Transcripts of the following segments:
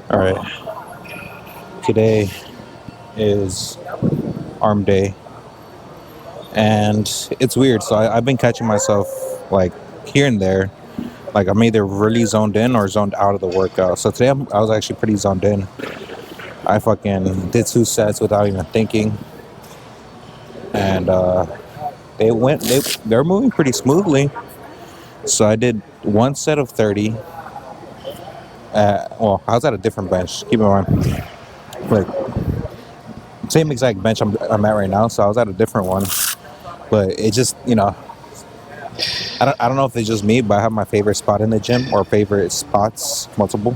All right. Today is arm day, and it's weird. So I've been catching myself like here and there. Like I'm either really zoned in or zoned out of the workout. So today I was actually pretty zoned in. I fucking did 2 sets without even thinking, and they're moving pretty smoothly. So I did 1 set of 30. Well, I was at a different bench. Keep in mind, like same exact bench I'm at right now. So I was at a different one, but it just I don't know if it's just me, but I have my favorite spot in the gym or favorite spots, multiple.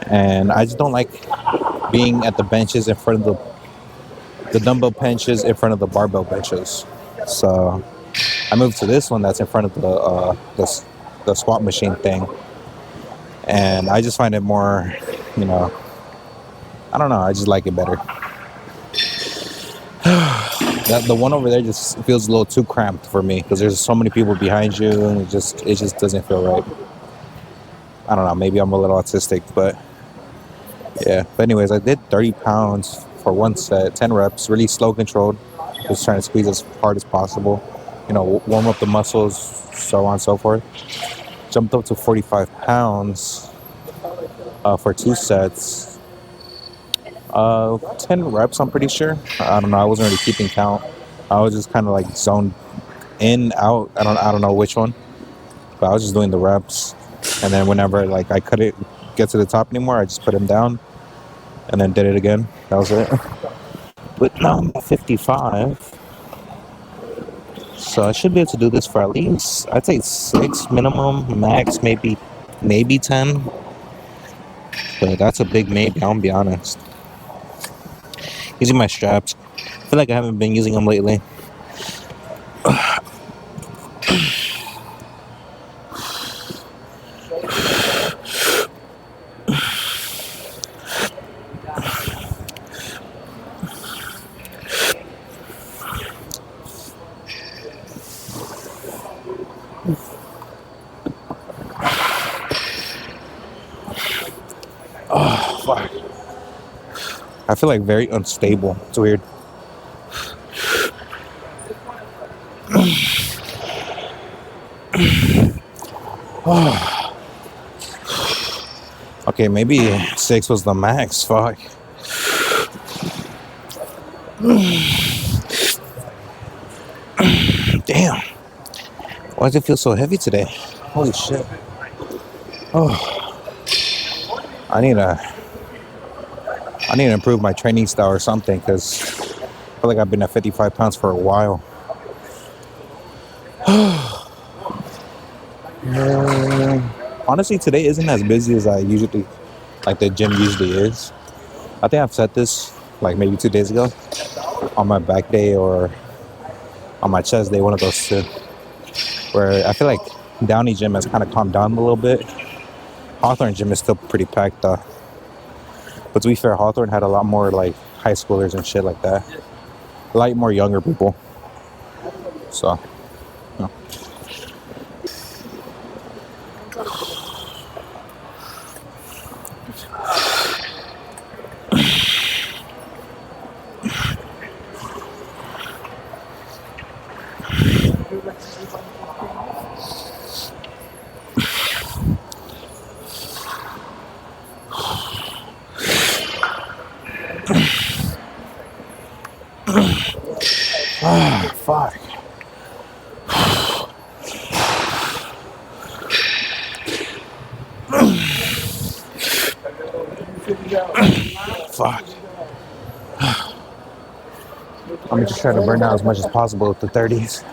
And I just don't like being at the benches in front of the dumbbell benches in front of the barbell benches. So I moved to this one that's in front of the squat machine thing, and I just find it more, you know, I don't know, I just like it better. The one over there just feels a little too cramped for me because there's so many people behind you, and it just doesn't feel right. I don't know, maybe I'm a little autistic, but yeah. But anyways, I did 30 pounds for 1 set, 10 reps, really slow controlled, just trying to squeeze as hard as possible. Warm up the muscles, so on and so forth. Jumped up to 45 pounds for 2 sets. 10 reps, I'm pretty sure. I don't know. I wasn't really keeping count. I was just kind of like zoned in, out. I don't know which one, but I was just doing the reps. And then whenever like I couldn't get to the top anymore, I just put him down and then did it again. That was it. But now I'm at 55, so I should be able to do this for at least I'd say 6 minimum, max maybe 10. But that's a big maybe. I'll be honest. Using my straps. I feel like I haven't been using them lately. Oh, fuck. I feel like very unstable. It's weird. Okay, maybe 6 was the max. Fuck. Damn. Why does it feel so heavy today? Holy shit. Oh, I need to improve my training style or something because I feel like I've been at 55 pounds for a while. Honestly, today isn't as busy as I usually, like the gym usually is. I think I've said this like maybe 2 days ago on my back day or on my chest day, one of those two, where I feel like Downey Gym has kind of calmed down a little bit. Hawthorne Gym is still pretty packed though. But to be fair, Hawthorne had a lot more like high schoolers and shit like that. A lot more younger people. So, you know. Fuck. Fuck. I'm just trying to burn out as much as possible with the 30s.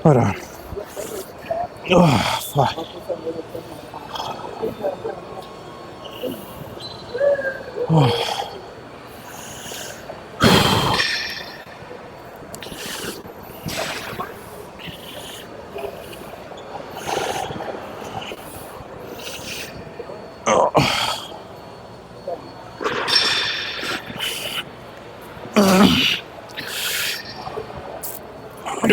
Hold on. Oh, fuck. Oh. I'm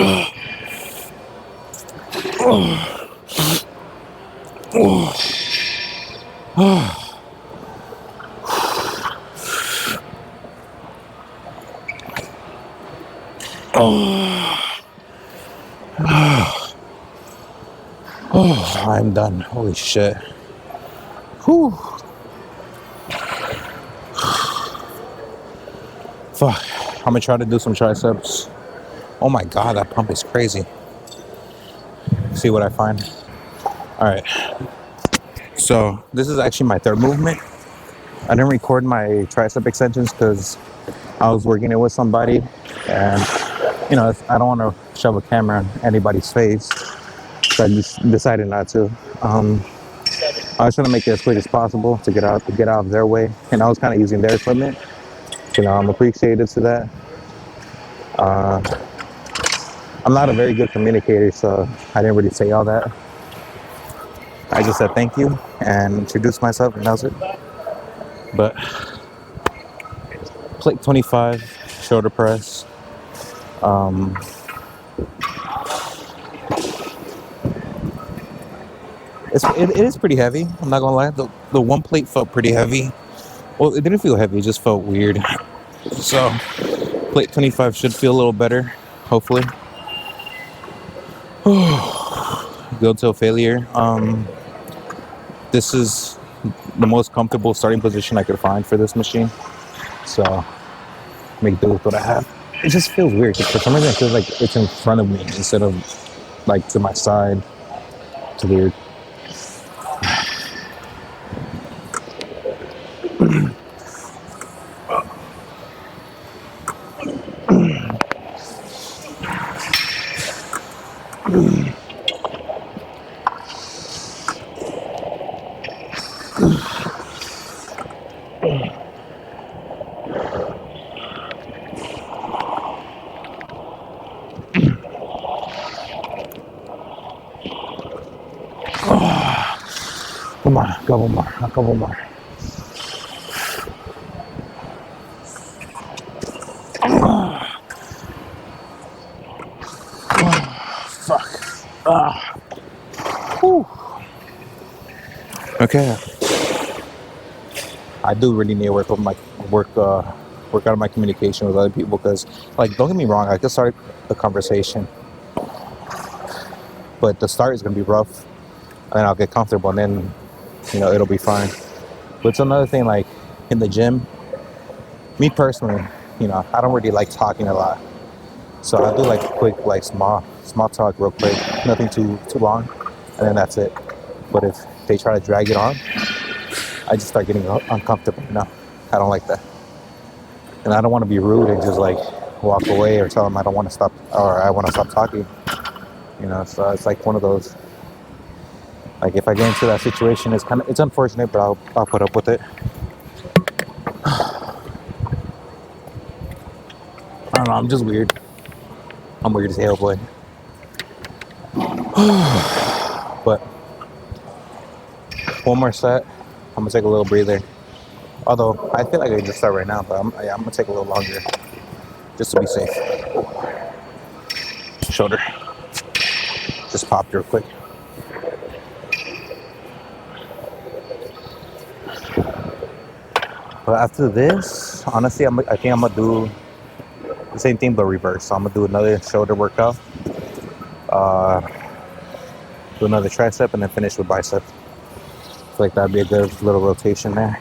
done. Holy shit. Whew. Fuck. I'm gonna try to do some triceps. Oh my god, that pump is crazy. See what I find. Alright. So this is actually my third movement. I didn't record my tricep extensions because I was working it with somebody, and I don't want to shove a camera in anybody's face, so I just decided not to. I was trying to make it as quick as possible to get out of their way, and I was kind of using their equipment. I'm appreciative to that. I'm not a very good communicator, so I didn't really say all that. I just said thank you and introduced myself, and that was it. But plate 25, shoulder press. It is pretty heavy. I'm not gonna lie. The one plate felt pretty heavy. Well, it didn't feel heavy. It just felt weird. So plate 25 should feel a little better, hopefully. Go till failure. This is the most comfortable starting position I could find for this machine. So make do with what I have. It just feels weird. For some reason, it feels like it's in front of me instead of like to my side. It's weird. Come on, a couple more. Fuck. Okay. I do really need to work out of my communication with other people, because, like, don't get me wrong, I could start a conversation, but the start is gonna be rough, and then I'll get comfortable, and then it'll be fine. But it's another thing, like in the gym. Me personally, I don't really like talking a lot, so I do like quick, like small talk, real quick, nothing too long, and then that's it. But if they try to drag it on, I just start getting uncomfortable. No, I don't like that. And I don't want to be rude and just like walk away or tell them I don't want to stop, or I want to stop talking. So it's like one of those. Like if I get into that situation, it's unfortunate, but I'll put up with it. I don't know. I'm just weird. I'm weird as hell, boy. But one more set. I'm gonna take a little breather. Although I feel like I can just start right now, but I'm gonna take a little longer just to be safe. Shoulder just popped real quick. But after this, honestly, I think I'm gonna do the same thing but reverse. So I'm gonna do another shoulder workout, do another tricep, and then finish with bicep. I feel like that'd be a good little rotation there.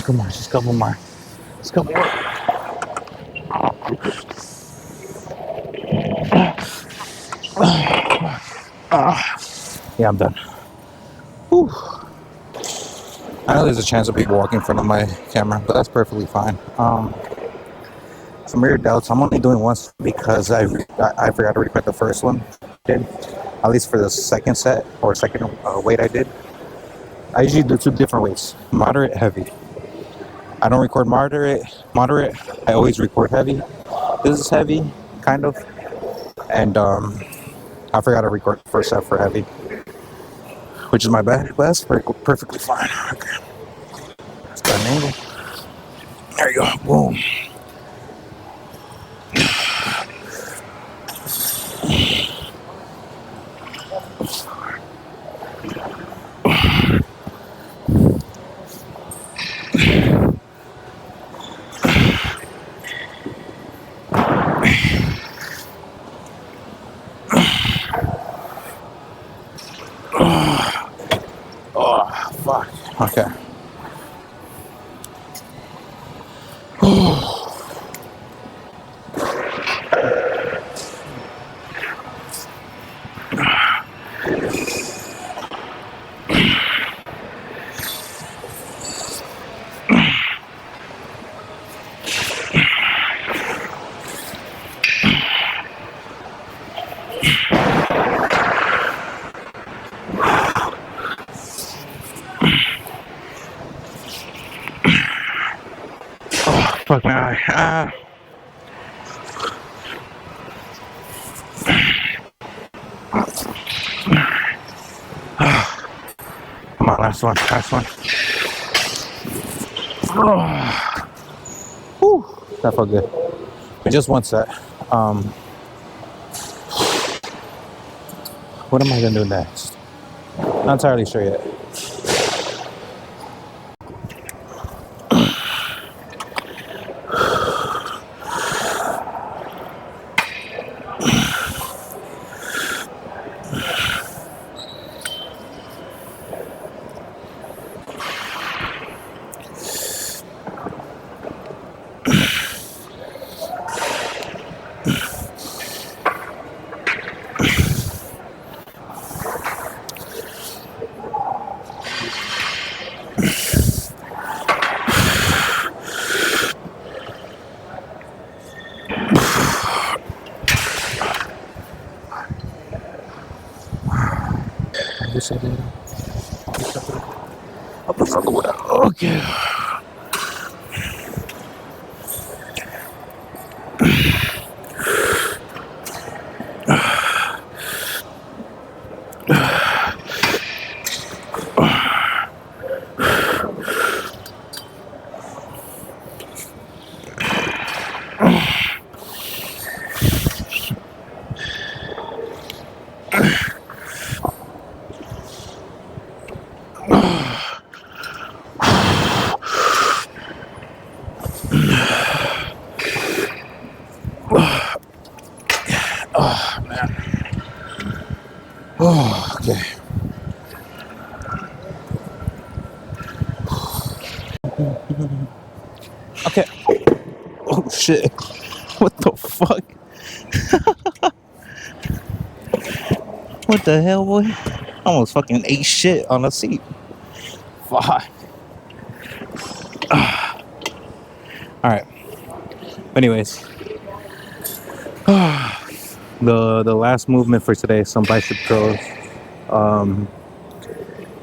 Come on, just a couple more. Just a couple more. Yeah, I'm done. Whew. I know there's a chance of people walking in front of my camera, but that's perfectly fine. Some weird doubts. I'm only doing once because I forgot to record the first one. Did at least for the second set or second weight I did. I usually do two different weights: moderate, heavy. I don't record moderate. I always record heavy. This is heavy, kind of, and I forgot to record the first set for heavy, which is my bad. But that's perfectly fine. Okay, let's got an angle. There you go. Boom. Oh, fuck. Okay. Fuck my eye. Come on, last one. Whew, that felt good. But just one set. What am I gonna do next? Not entirely sure yet. Okay. Oh man. Oh, okay. Okay. Oh shit. What the fuck? What the hell, boy? I almost fucking ate shit on the seat. Fuck. Alright. Anyways. The last movement for today, some bicep curls. On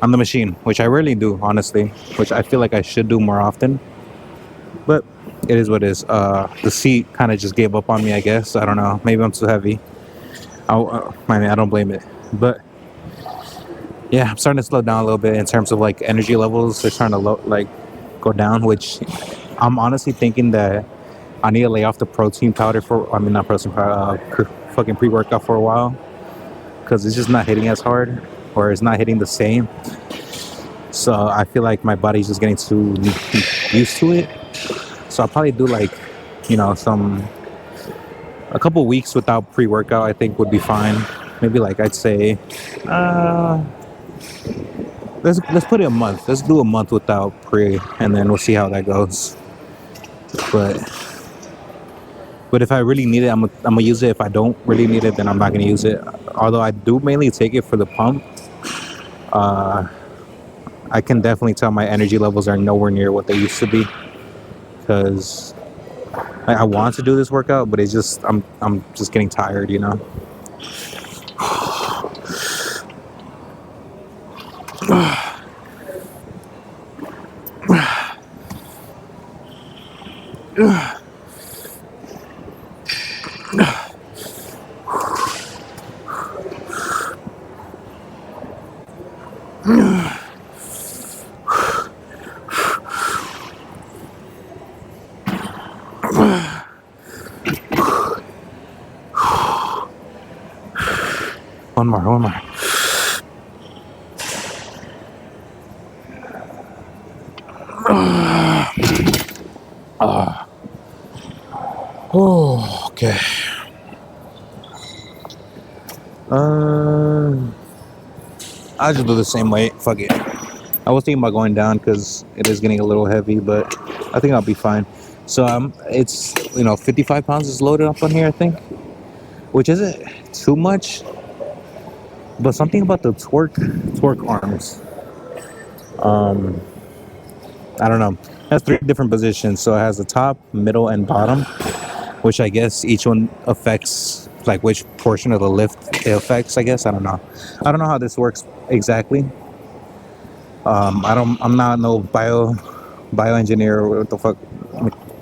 the machine, which I rarely do, honestly, which I feel like I should do more often. But it is what it is. The seat kind of just gave up on me, I guess. I don't know. Maybe I'm too heavy. I don't blame it. But yeah, I'm starting to slow down a little bit in terms of like energy levels. They're starting to go down, which I'm honestly thinking that I need to lay off the protein powder not protein powder, fucking pre-workout for a while, because it's just not hitting as hard, or it's not hitting the same. So I feel like my body's just getting too used to it. So I'll probably do a couple weeks without pre-workout. I think would be fine. Maybe I'd say, let's put it a month. Let's do a month without pre, and then we'll see how that goes. But if I really need it, I'm gonna use it. If I don't really need it, then I'm not gonna use it. Although I do mainly take it for the pump. I can definitely tell my energy levels are nowhere near what they used to be because I want to do this workout, but it's just I'm just getting tired, you know. One more, one more. Oh, okay. I'll just do the same weight. Fuck it. I was thinking about going down because it is getting a little heavy, but I think I'll be fine. So it's 55 pounds is loaded up on here, I think, which isn't too much, but something about the torque arms. I don't know. It has 3 different positions, so it has the top, middle, and bottom, which I guess each one affects like which portion of the lift it affects. I guess I don't know. I don't know how this works exactly. I'm not no bioengineer or what the fuck.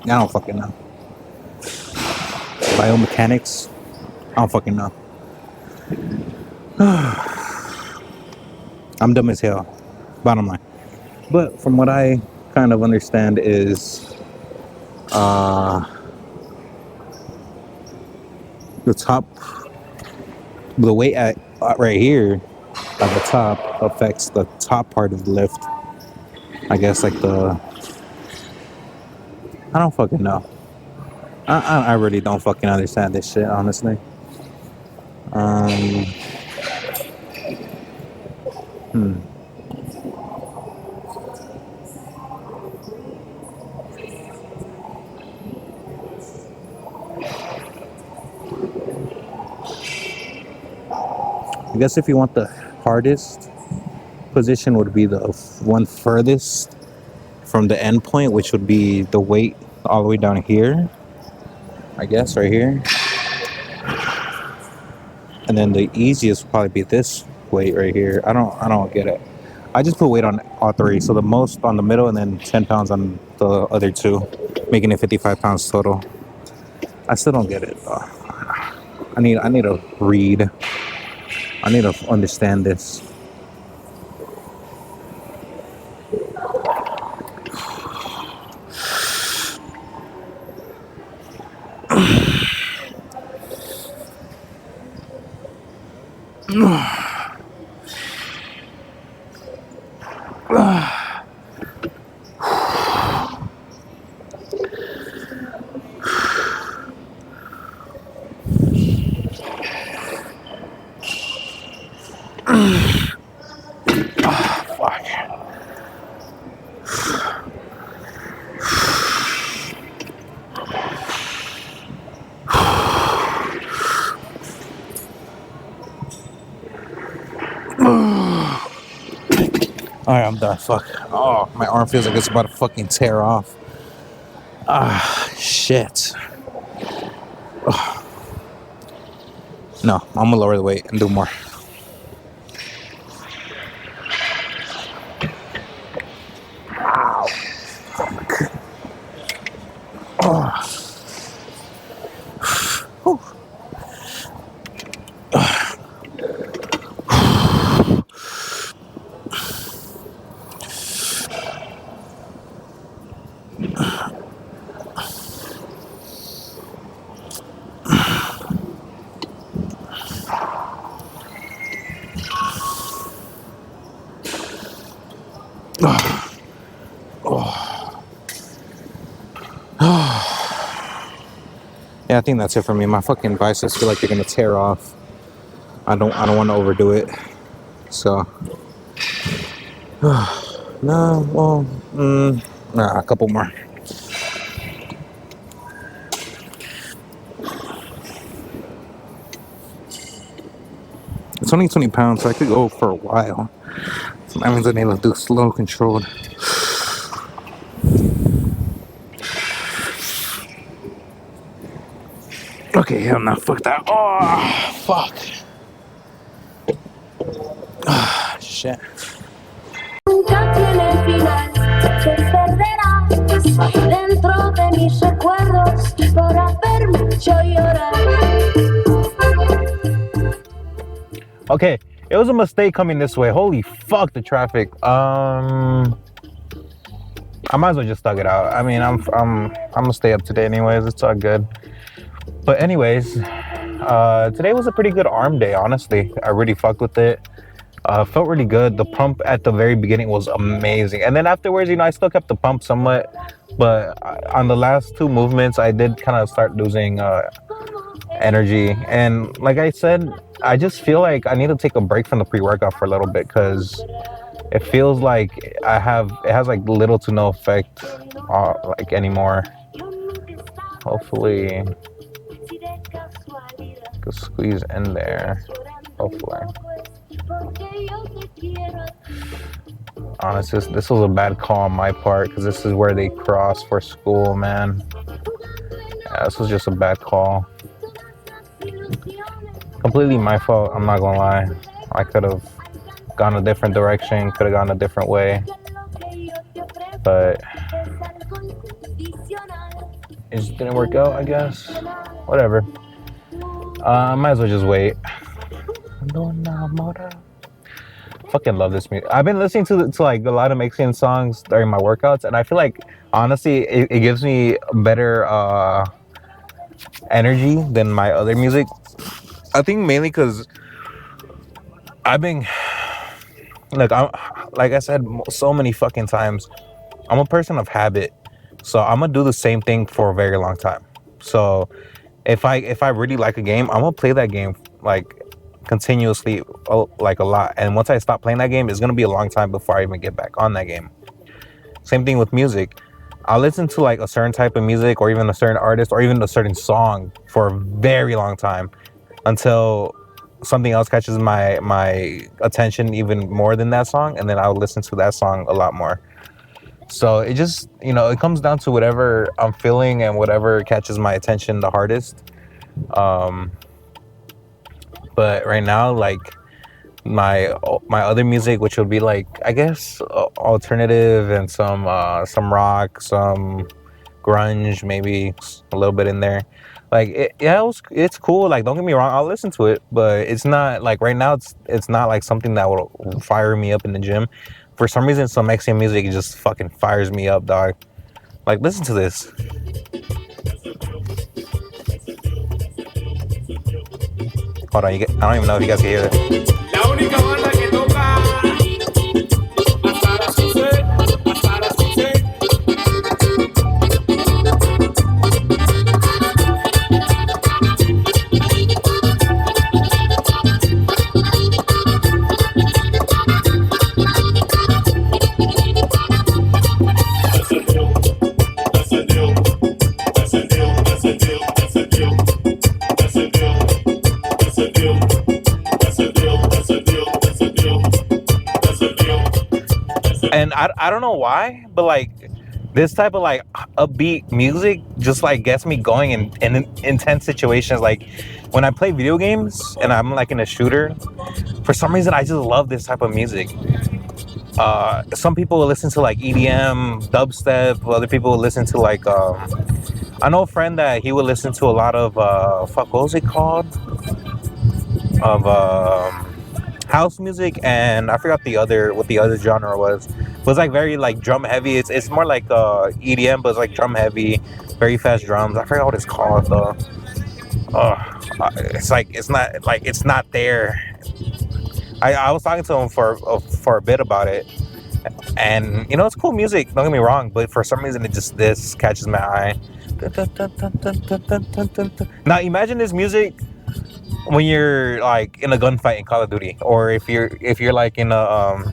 I don't fucking know. Biomechanics. I don't fucking know. I'm dumb as hell. Bottom line. But from what I kind of understand is the weight at right here at the top affects the top part of the lift. I guess like I don't fucking know. I really don't fucking understand this shit, honestly. Um, I guess if you want the hardest position would be the one furthest from the end point, which would be the weight all the way down here. I guess right here. And then the easiest would probably be this weight right here. I don't get it. I just put weight on all 3, so the most on the middle and then 10 pounds on the other 2, making it 55 pounds total. I still don't get it though. I need to read. I need to understand this. Alright, I'm done. Fuck. Oh, my arm feels like it's about to fucking tear off. Shit. Oh. No, I'm gonna lower the weight and do more. Ow. Fuck. Oh. Yeah, I think that's it for me. My fucking biceps feel like they're gonna tear off. I don't want to overdo it. So, no, well, nah, a couple more. It's only 20 pounds, so I could go for a while. So that means I need to do slow controlled. Okay, hell no, fuck that. Oh, fuck. Ah, shit. Nunca tiene final, se perderá dentro de mis recuerdos por haberme hecho llorar. Okay, it was a mistake coming this way. Holy fuck, the traffic. I might as well just stuck it out. I mean, I'm gonna stay up today anyways. It's all good. But anyways, today was a pretty good arm day. Honestly, I really fucked with it. Felt really good. The pump at the very beginning was amazing, and then afterwards, I still kept the pump somewhat, but on the last two movements, I did kind of start losing energy. And like I said, I just feel like I need to take a break from the pre-workout for a little bit because it feels like it has like little to no effect like anymore. Hopefully, I can squeeze in there. Hopefully. Honestly, this was a bad call on my part because this is where they cross for school, man. Yeah, this was just a bad call. Completely my fault, I'm not gonna lie. I could have gone a different direction, could have gone a different way. But it just didn't work out, I guess. Whatever. Might as well just wait. Fucking love this music. I've been listening to like a lot of Mexican songs during my workouts, and I feel like honestly it gives me better energy than my other music. I think mainly because I've been like I said so many fucking times, I'm a person of habit, so I'm gonna do the same thing for a very long time. So if I really like a game, I'm gonna play that game like continuously, like a lot. And once I stop playing that game, it's gonna be a long time before I even get back on that game. Same thing with music. I'll listen to like a certain type of music or even a certain artist or even a certain song for a very long time until something else catches my attention even more than that song, and then I'll listen to that song a lot more. So it just, it comes down to whatever I'm feeling and whatever catches my attention the hardest. But right now, like my other music, which would be like, I guess, alternative and some rock, some grunge, maybe a little bit in there. Like it's cool. Like, don't get me wrong, I'll listen to it, but it's not like right now. It's not like something that will fire me up in the gym. For some reason, some Mexican music just fucking fires me up, dog. Like, listen to this. Hold on, I don't even know if you guys can hear it. And I don't know why, but like this type of like upbeat music just like gets me going in intense situations. Like when I play video games and I'm like in a shooter, for some reason I just love this type of music. Some people will listen to like EDM, dubstep. Other people will listen to like I know a friend that he would listen to a lot of what was it called? Of house music, and I forgot what the other genre was. It was like very like drum heavy. It's more like EDM, but it's like drum heavy, very fast drums. I forgot what it's called though. It's like it's not there. I was talking to him for a bit about it, and it's cool music. Don't get me wrong, but for some reason this catches my eye. Now imagine this music when you're like in a gunfight in Call of Duty, or if you're like in a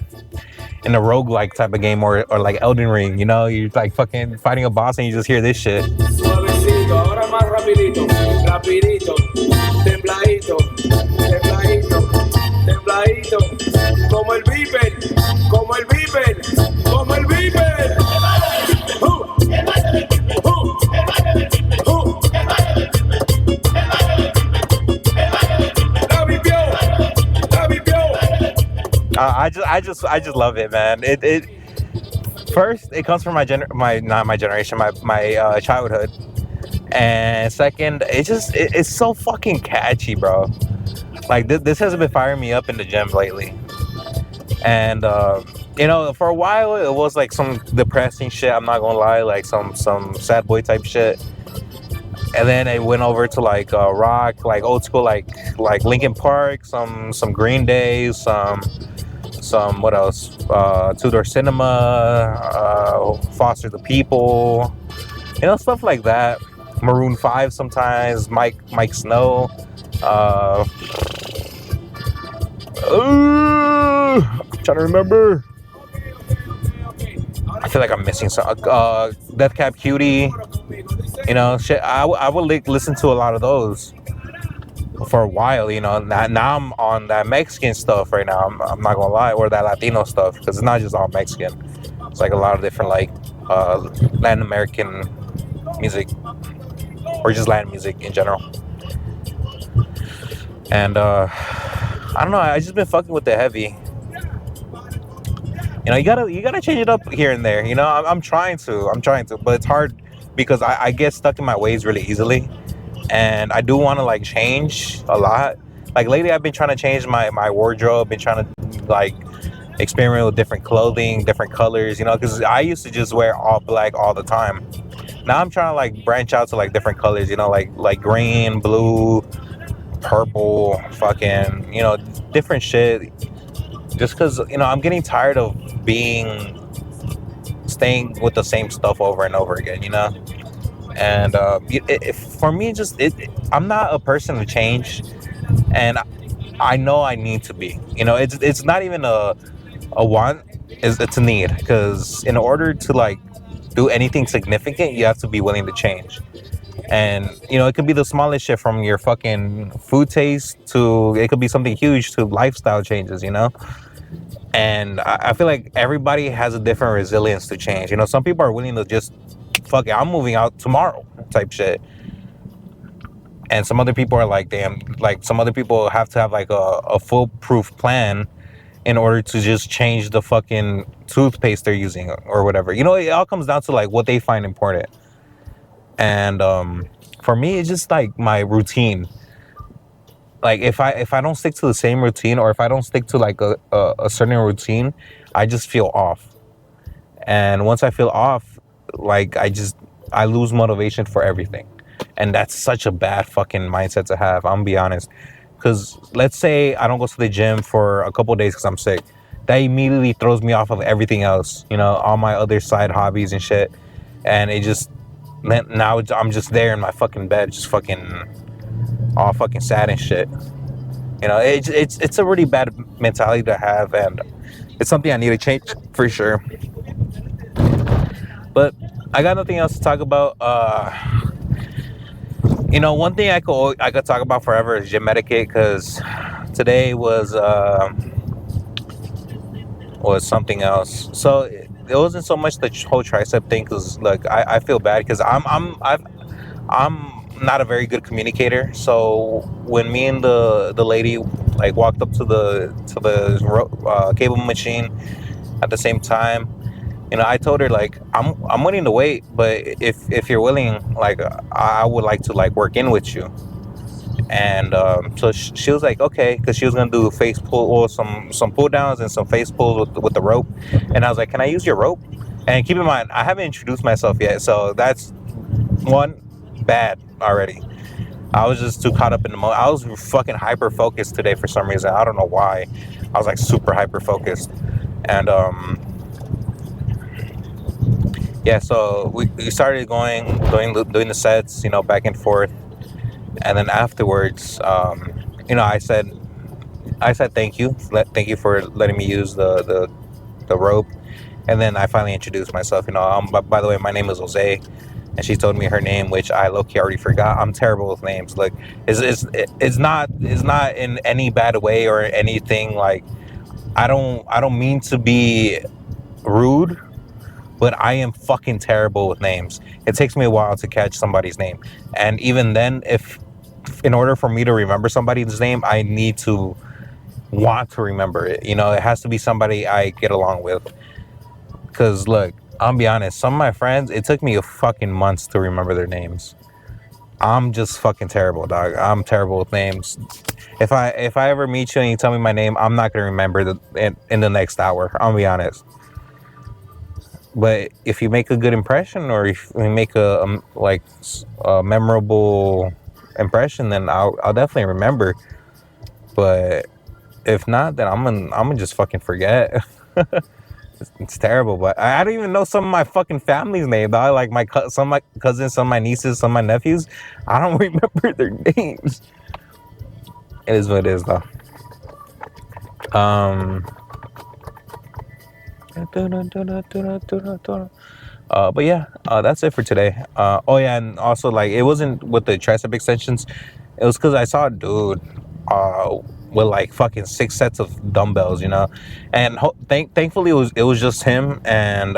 roguelike type of game, or like Elden Ring, you're like fucking fighting a boss and you just hear this shit. Suavecito, ahora más rapidito, rapidito, templadito, templadito. templadito, como el Viper, como el Viper, como el Viper. La vivió, la vivió. I just love it, man. It first it comes from my not my generation, my childhood, and second, it's so fucking catchy, bro. Like this has been firing me up in the gym lately, and for a while it was like some depressing shit. I'm not gonna lie, like some sad boy type shit. And then it went over to like rock, like old school, like Linkin Park, some Green Day, some what else? Tudor Cinema, Foster the People, stuff like that. Maroon 5 sometimes, Mike Snow. I'm trying to remember. I feel like I'm missing some. Death Cab Cutie. Shit. I would listen to a lot of those for a while. Now I'm on that Mexican stuff right now. I'm not gonna lie, or that Latino stuff, because it's not just all Mexican. It's like a lot of different Latin American music, or just Latin music in general. And I don't know. I just been fucking with the heavy. You gotta change it up here and there. I'm trying to, but it's hard because I get stuck in my ways really easily, and I do want to like change a lot. Like lately, I've been trying to change my wardrobe, been trying to like experiment with different clothing, different colors. Because I used to just wear all black all the time. Now I'm trying to like branch out to like different colors. Like green, blue, purple, fucking different shit. Just because I'm getting tired of staying with the same stuff over and over again. And for me, I'm not a person to change, and I know I need to be. It's not even a want, it's a need, because in order to like do anything significant, you have to be willing to change. And it could be the smallest shit, from your fucking food taste to it could be something huge to lifestyle changes. And I feel like everybody has a different resilience to change. Some people are willing to just fuck it, I'm moving out tomorrow type shit. And some other people are like, damn, like some other people have to have like a foolproof plan in order to just change the fucking toothpaste they're using or whatever. It all comes down to like what they find important. And for me, it's just like my routine. Like if I don't stick to the same routine, or if I don't stick to like a certain routine, I just feel off. And once I feel off, like I lose motivation for everything. And that's such a bad fucking mindset to have, I'm gonna be honest. Because let's say I don't go to the gym for a couple of days because I'm sick. That immediately throws me off of everything else, all my other side hobbies and shit. And it just, now I'm just there in my fucking bed, just fucking all fucking sad and shit. It's a really bad mentality to have, and it's something I need to change for sure. But I got nothing else to talk about. One thing I could talk about forever is gym etiquette, because today was something else. So it wasn't so much the whole tricep thing, because like I feel bad because I'm not a very good communicator. So when me and the lady like walked up to the cable machine at the same time, I told her like I'm willing to wait, but if you're willing, like I would like to like work in with you. And so she was like, okay, because she was gonna do face pull or some pull downs and some face pulls with the rope. And I was like, can I use your rope? And keep in mind, I haven't introduced myself yet, so that's one bad already. I was just too caught up in the moment. I was fucking hyper focused today for some reason. I don't know why. I was like super hyper focused. And yeah, so we started doing the sets, back and forth. And then afterwards, I said thank you for letting me use the rope. And then I finally introduced myself. By the way, my name is Jose, and she told me her name, which I low-key already forgot. I'm terrible with names. Like, it's not in any bad way or anything. Like, I don't mean to be rude, but I am fucking terrible with names. It takes me a while to catch somebody's name, and even then, if in order for me to remember somebody's name, I need to want to remember it. You know, it has to be somebody I get along with. Cause look, I'll be honest, some of my friends, it took me a fucking months to remember their names. I'm just fucking terrible, dog. I'm terrible with names. If I ever meet you and you tell me my name, I'm not gonna remember in the next hour. I'll be honest. But if you make a good impression, or if you make a memorable impression, then I'll definitely remember. But if not, then I'm gonna just fucking forget. It's terrible, but I don't even know some of my fucking family's name, dog. Like some of my cousins, some of my nieces, some of my nephews. I don't remember their names. It is what it is, though. But yeah, that's it for today. Oh yeah, and also, like, it wasn't with the tricep extensions. It was because I saw a dude with like fucking 6 sets of dumbbells, you know, and thankfully it was just him, and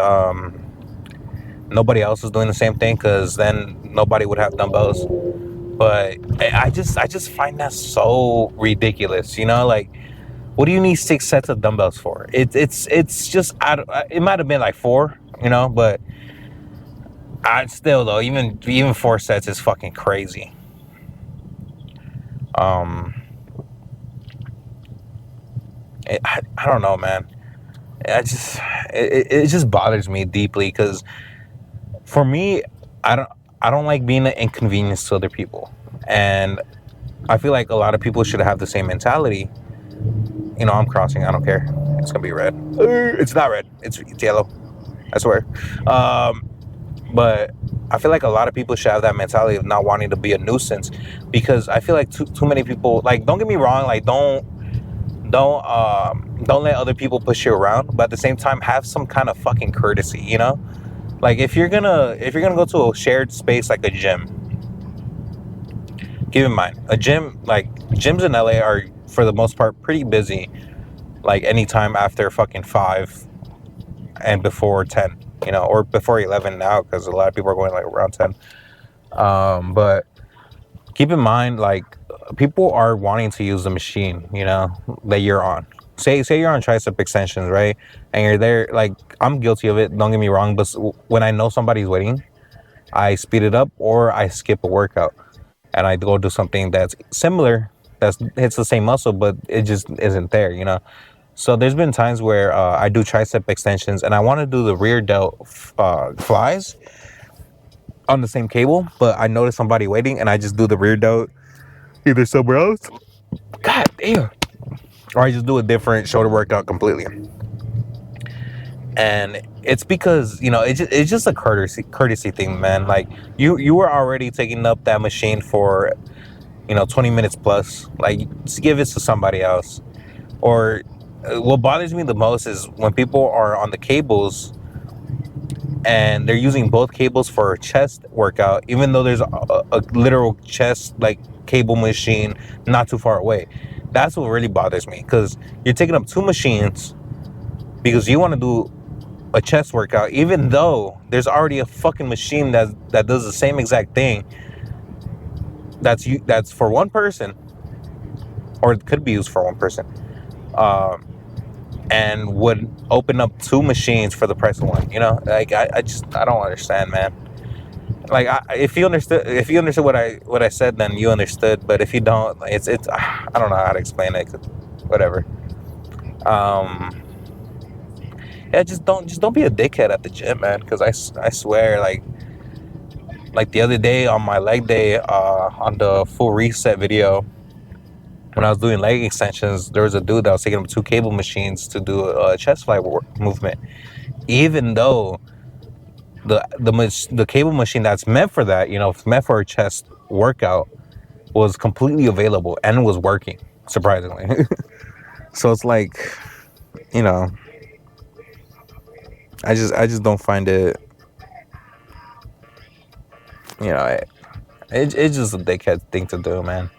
nobody else was doing the same thing, because then nobody would have dumbbells. But I just find that so ridiculous, you know, like, what do you need 6 sets of dumbbells for? It's just, it might have been like 4, you know, but I still, though, even 4 sets is fucking crazy. I don't know, man. It just bothers me deeply, because for me, I don't like being an inconvenience to other people, and I feel like a lot of people should have the same mentality. You know, I'm crossing. I don't care. It's gonna be red. It's not red. It's yellow. I swear. But I feel like a lot of people should have that mentality of not wanting to be a nuisance, because I feel like too many people, like, don't get me wrong, like, don't let other people push you around, but at the same time, have some kind of fucking courtesy, you know? Like, if you're gonna go to a shared space like a gym, keep in mind, a gym, like, gyms in LA are, for the most part, pretty busy, like, anytime after fucking 5 and before 10, you know, or before 11 now, because a lot of people are going like around 10. But keep in mind, like, people are wanting to use the machine, you know, that you're on. Say you're on tricep extensions, right? And you're there, like, I'm guilty of it, don't get me wrong, but when I know somebody's waiting, I speed it up, or I skip a workout and I go do something that's similar, that hits the same muscle, but it just isn't there, you know? So there's been times where I do tricep extensions and I want to do the rear delt flies on the same cable, but I notice somebody waiting and I just do the rear delt either somewhere else, god damn, or I just do a different shoulder workout completely. And it's because, you know, it's just a courtesy thing, man. Like, you were already taking up that machine for, you know, 20 minutes plus. Like, just give it to somebody else. Or what bothers me the most is when people are on the cables and they're using both cables for a chest workout, even though there's a literal chest, like, cable machine not too far away. That's what really bothers me, because you're taking up 2 machines because you want to do a chest workout, even though there's already a fucking machine that does the same exact thing, that's for one person, or it could be used for one person, and would open up 2 machines for the price of one. You know, like, I don't understand, man. Like, if you understood what I said, then you understood. But if you don't, it's I don't know how to explain it. Whatever. Yeah, just don't be a dickhead at the gym, man. Because I swear, like the other day on my leg day, on the full reset video, when I was doing leg extensions, there was a dude that was taking up 2 cable machines to do a chest fly movement, even though the cable machine that's meant for that, you know, meant for a chest workout, was completely available and was working, surprisingly. So it's like, you know, I just don't find it you know, it's just a dickhead thing to do, man.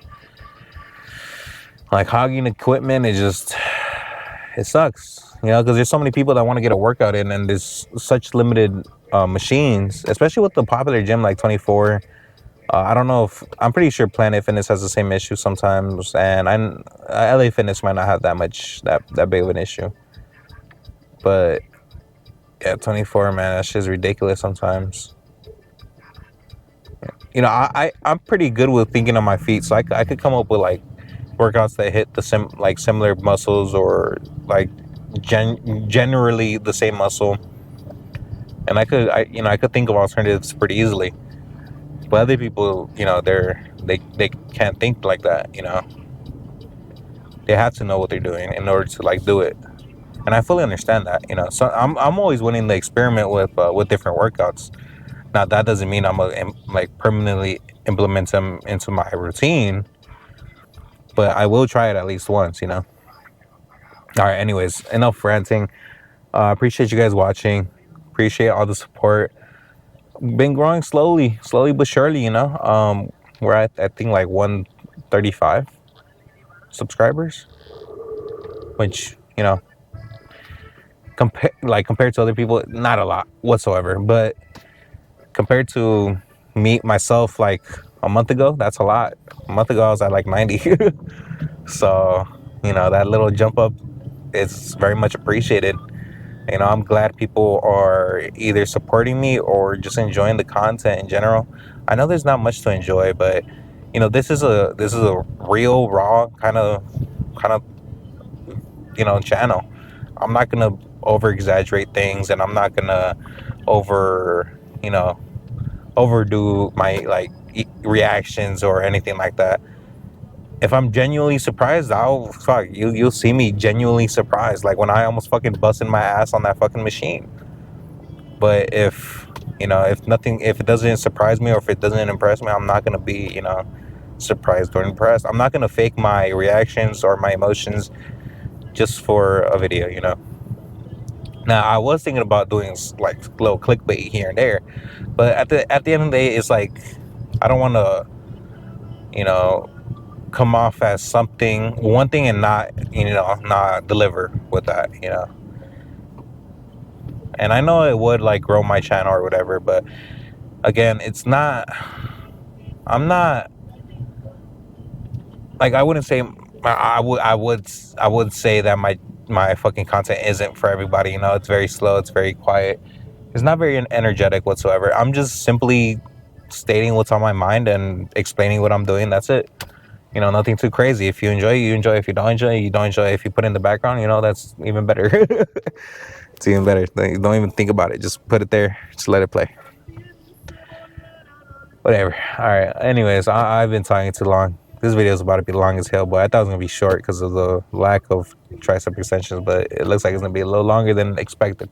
Like hogging equipment, it sucks, you know, because there's so many people that want to get a workout in, and there's such limited machines, especially with the popular gym like 24. I don't know if I'm pretty sure Planet Fitness has the same issue sometimes, and LA Fitness might not have that big of an issue. But yeah, 24, man, that shit's ridiculous sometimes. You know, I'm pretty good with thinking on my feet, so I could come up with like workouts that hit the similar muscles, or like generally the same muscle, and I could think of alternatives pretty easily. But other people, you know, they can't think like that. You know, they have to know what they're doing in order to like do it, and I fully understand that. You know, so I'm always willing to experiment with different workouts. Now that doesn't mean I'm gonna like permanently implement them into my routine, but I will try it at least once. You know. All right. Anyways, enough ranting. Appreciate you guys watching. Appreciate all the support. Been growing slowly but surely. You know, we're at I think like 135 subscribers, which, you know, compared to other people, not a lot whatsoever. But compared to myself, like a month ago, that's a lot. A month ago, I was at like 90. So, you know, that little jump up is very much appreciated. You know, I'm glad people are either supporting me or just enjoying the content in general. I know there's not much to enjoy, but you know, this is a real, raw kind of you know, channel. I'm not gonna over exaggerate things, and I'm not gonna overdo my like reactions or anything like that. If I'm genuinely surprised, you'll see me genuinely surprised, like when I almost fucking busted my ass on that fucking machine. But if it doesn't surprise me, or if it doesn't impress me, I'm not gonna be, you know, surprised or impressed. I'm not gonna fake my reactions or my emotions just for a video, you know. Now I was thinking about doing like little clickbait here and there, but at the end of the day, it's like I don't want to, you know, come off as one thing and not deliver with that, you know. And I know it would like grow my channel or whatever, but again, I'm not like, I wouldn't say I would say that my fucking content isn't for everybody. You know, it's very slow, it's very quiet, it's not very energetic whatsoever. I'm just simply stating what's on my mind and explaining what I'm doing. That's it. You know, nothing too crazy. If you enjoy, you enjoy. If you don't enjoy, you don't enjoy. If you put it in the background, you know, that's even better. It's even better. Don't even think about it. Just put it there. Just let it play. Whatever. All right. Anyways, I've been talking too long. This video is about to be long as hell, but I thought it was going to be short because of the lack of tricep extensions, but it looks like it's going to be a little longer than expected.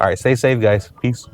All right. Stay safe, guys. Peace.